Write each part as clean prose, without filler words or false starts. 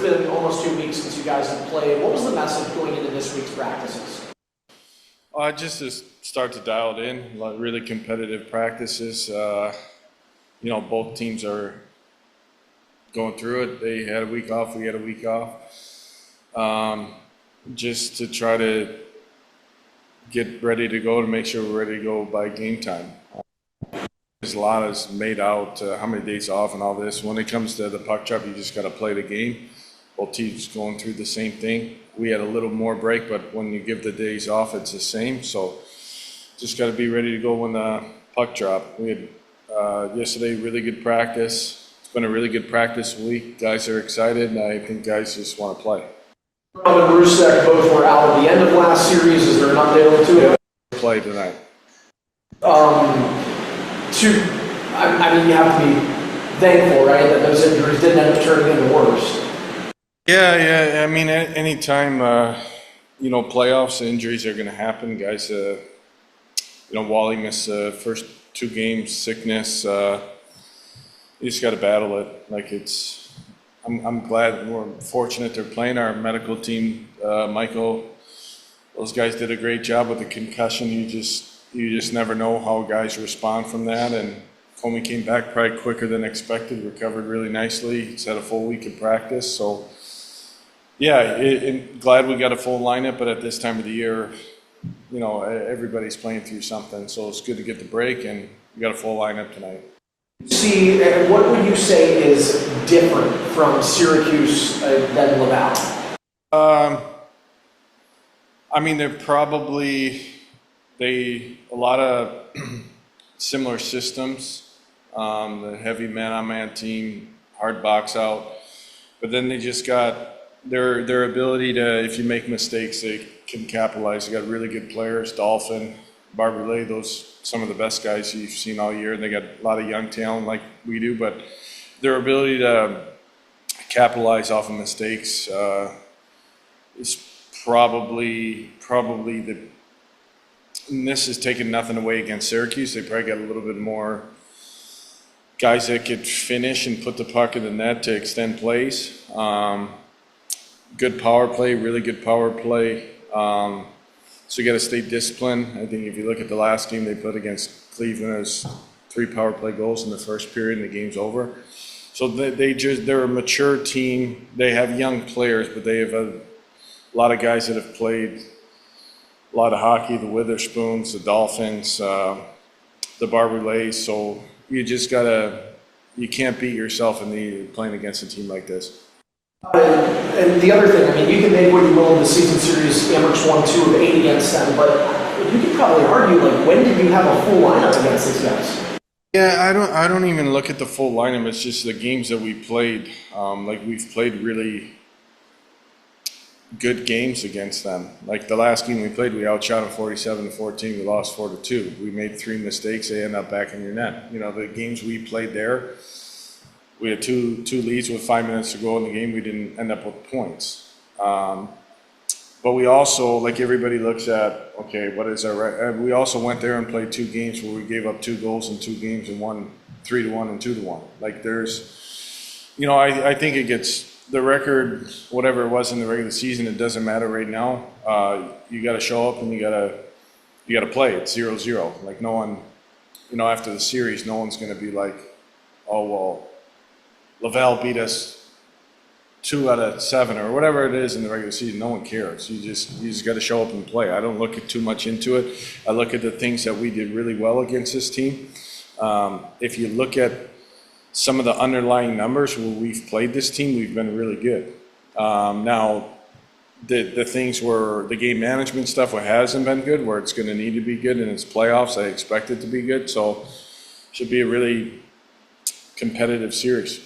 been almost 2 weeks since you guys have played. What was the message going into this week's practices? Just to start to dial it in, like really competitive practices. Both teams are going through it. They had a week off, we had a week off. Just to try to get ready to go, to make sure we're ready to go by game time. There's a lot is made out, how many days off and all this. When it comes to the puck drop, you just got to play the game. Both teams going through the same thing. We had a little more break, but when you give the days off, it's the same. So just got to be ready to go when the puck drop. We had yesterday really good practice. It's been a really good practice week. Guys are excited, and I think guys just want to play. Rob and Rochester both were out at the end of last series. Is there an update on two? Play tonight. I mean, you have to be thankful, right, that those injuries didn't end up turning into worse. Yeah. I mean, anytime, playoffs, injuries are going to happen. Guys, Wally missed the first 2 games, sickness. You just got to battle it. I'm glad we're fortunate they're playing. Our medical team, Michael, those guys did a great job with the concussion. You just never know how guys respond from that. And Comey came back probably quicker than expected, recovered really nicely. He's had a full week of practice. So, glad we got a full lineup, but at this time of the year, everybody's playing through something. So it's good to get the break, and we got a full lineup tonight. See, what would you say is different from Syracuse than Laval? I mean, they're probably a lot of similar systems. The heavy man-on-man team, hard box out, but then they just got their ability to, if you make mistakes, they can capitalize. They got really good players, Dolphin, Barberley, those some of the best guys you've seen all year, and they got a lot of young talent like we do, but their ability to capitalize off of mistakes is probably and this is taking nothing away against Syracuse. They probably got a little bit more guys that could finish and put the puck in the net to extend plays. Good power play, really good power play. So you got to stay disciplined. I think if you look at the last game they played against Cleveland, it was 3 power play goals in the first period and the game's over. So they're a mature team. They have young players, but they have a lot of guys that have played a lot of hockey, the Witherspoons, the Dolphins, the Barberleys. So you can't beat yourself in playing against a team like this. And the other thing, I mean, you can make what you will in the season series. Amherst won 2 of 8 against them, but you could probably argue, when did you have a full lineup against these guys? Yeah, I don't even look at the full lineup. It's just the games that we played. We've played really good games against them. Like the last game we played, we outshot them 47-14. We lost 4-2. We made 3 mistakes. They end up back in your net. The games we played there, we had two leads with 5 minutes to go in the game. We didn't end up with points. But we also, like everybody looks at, okay, what is our record? We also went there and played 2 games where we gave up 2 goals in 2 games and won 3-1 and 2-1. I think it gets the record, whatever it was in the regular season. It doesn't matter right now. You got to show up and you got to play. It's 0-0. Like no one, after the series, no one's going to be like, oh well, Laval beat us 2 out of 7 or whatever it is in the regular season. No one cares. You just got to show up and play. I don't look too much into it. I look at the things that we did really well against this team. If you look at some of the underlying numbers where we've played this team, we've been really good. Now, the things where the game management stuff hasn't been good, where it's going to need to be good in its playoffs, I expect it to be good. So should be a really competitive series.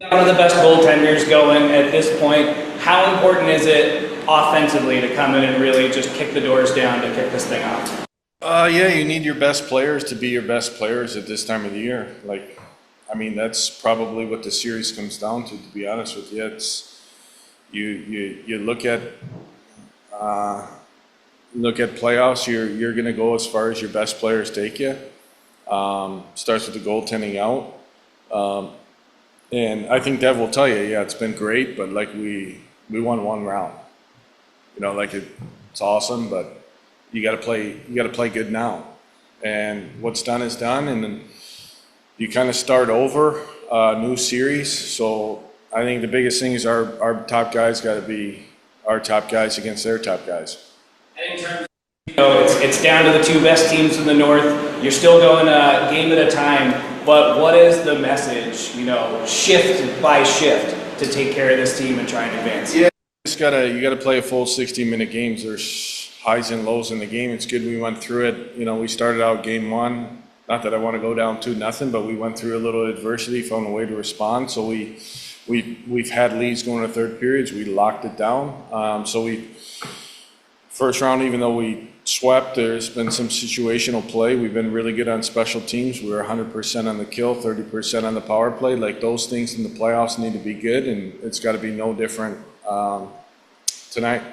One of the best goaltenders going at this point. How important is it offensively to come in and really just kick the doors down to kick this thing off? You need your best players to be your best players at this time of the year. That's probably what the series comes down to be honest with you. It's you look at playoffs, you're going to go as far as your best players take you. Starts with the goaltending out. And I think Dev will tell you, yeah, it's been great, but like we won one round. You know, like it's awesome, but you got to play good now. And what's done is done, and then you kind of start over a new series. So I think the biggest thing is our top guys got to be our top guys against their top guys. And in terms, it's down to the two best teams in the North. You're still going a game at a time, but what is the message, shift by shift to take care of this team and try and advance? Yeah, you gotta play a full 60-minute games. There's highs and lows in the game. It's good we went through it. We started out game one. Not that I want to go down 2-0, but we went through a little adversity, found a way to respond. So we've had leads going to third periods. We locked it down. First round, even though we swept, there's been some situational play. We've been really good on special teams. We were 100% on the kill, 30% on the power play. Like those things in the playoffs need to be good, and it's got to be no different tonight.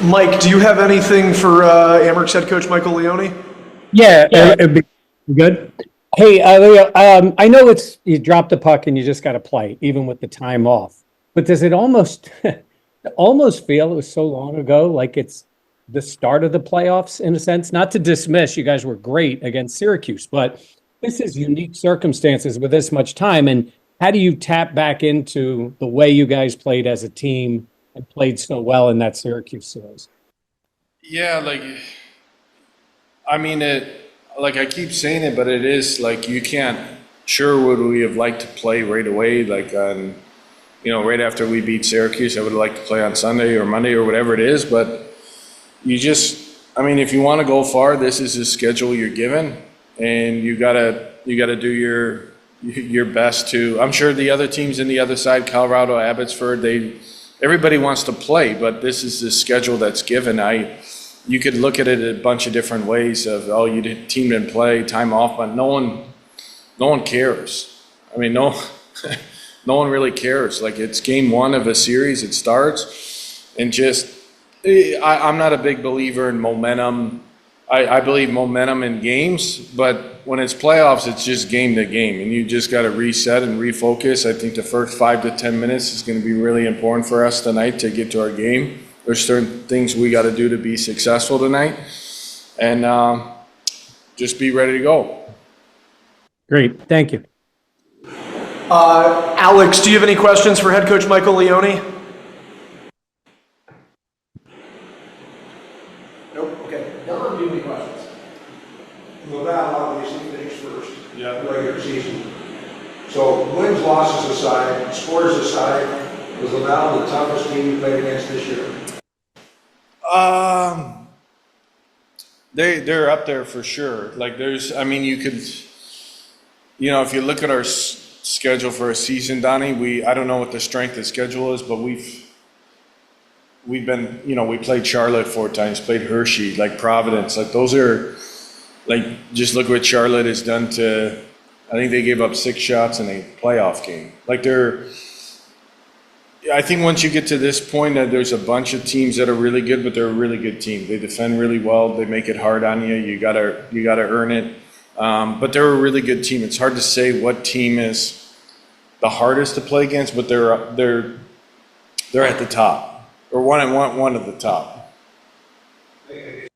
Mike, do you have anything for Amherst head coach Michael Leone? Yeah, it'd be good. Hey, Leo, I know you dropped the puck and you just got to play, even with the time off. But does it almost feel it was so long ago, like it's the start of the playoffs in a sense? Not to dismiss, you guys were great against Syracuse, but this is unique circumstances with this much time. And how do you tap back into the way you guys played as a team and played so well in that Syracuse series? Yeah, I keep saying it, but it is like you can't. Sure, would we have liked to play right away, right after we beat Syracuse? I would have liked to play on Sunday or Monday or whatever it is, but if you want to go far, this is the schedule you're given, and you gotta do your best to. I'm sure the other teams in the other side, Colorado, Abbotsford, everybody wants to play, but this is the schedule that's given. You could look at it a bunch of different ways of, team didn't play, time off, but no one cares. No one really cares. Like, it's game one of a series, it starts, and I'm not a big believer in momentum. I believe momentum in games, but when it's playoffs, it's just game to game, and you just got to reset and refocus. I think the first 5 to 10 minutes is going to be really important for us tonight to get to our game. There's certain things we got to do to be successful tonight, and just be ready to go. Great, thank you. Alex, do you have any questions for head coach Michael Leone? Nope. Okay. Don, do you have any questions? Laval obviously finished first. Yeah. Regular season. So wins, losses aside, scores aside, was Laval the toughest team you played against this year? They're up there for sure. If you look at our schedule for a season, Donnie, I don't know what the strength of schedule is, but we've been, we played Charlotte 4 times, played Hershey, Providence, those are, just look what Charlotte has done to, I think they gave up 6 shots in a playoff game. I think once you get to this point, there's a bunch of teams that are really good, but they're a really good team. They defend really well. They make it hard on you. You gotta earn it. But they're a really good team. It's hard to say what team is the hardest to play against, but they're at the top, or one at the top. To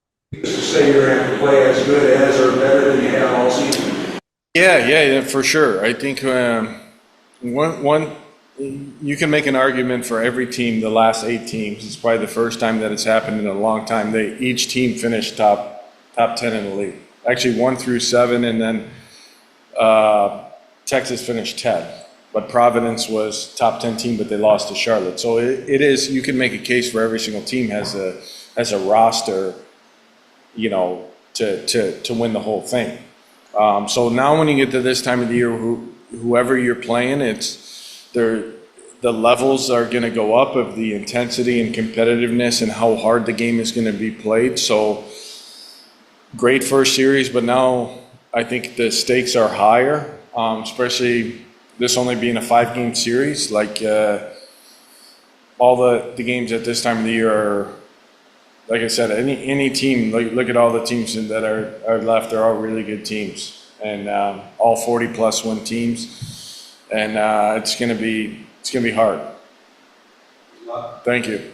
say you're going to have to play as good as or better than you have all season. Yeah, for sure. I think you can make an argument for every team, the last 8 teams. It's probably the first time that it's happened in a long time. Each team finished top 10 in the league. Actually 1 through 7, and then Texas finished 10. But Providence was top 10 team, but they lost to Charlotte. So it is. You can make a case for every single team has a roster, to win the whole thing. So now when you get to this time of the year, whoever you're playing, the levels are going to go up of the intensity and competitiveness and how hard the game is going to be played. So great first series, but now I think the stakes are higher, especially this only being a 5-game series. All the games at this time of the year are, like I said, any team, look at all the teams that are left, they're all really good teams, and all 40-plus win teams. and it's gonna be hard. Thank you.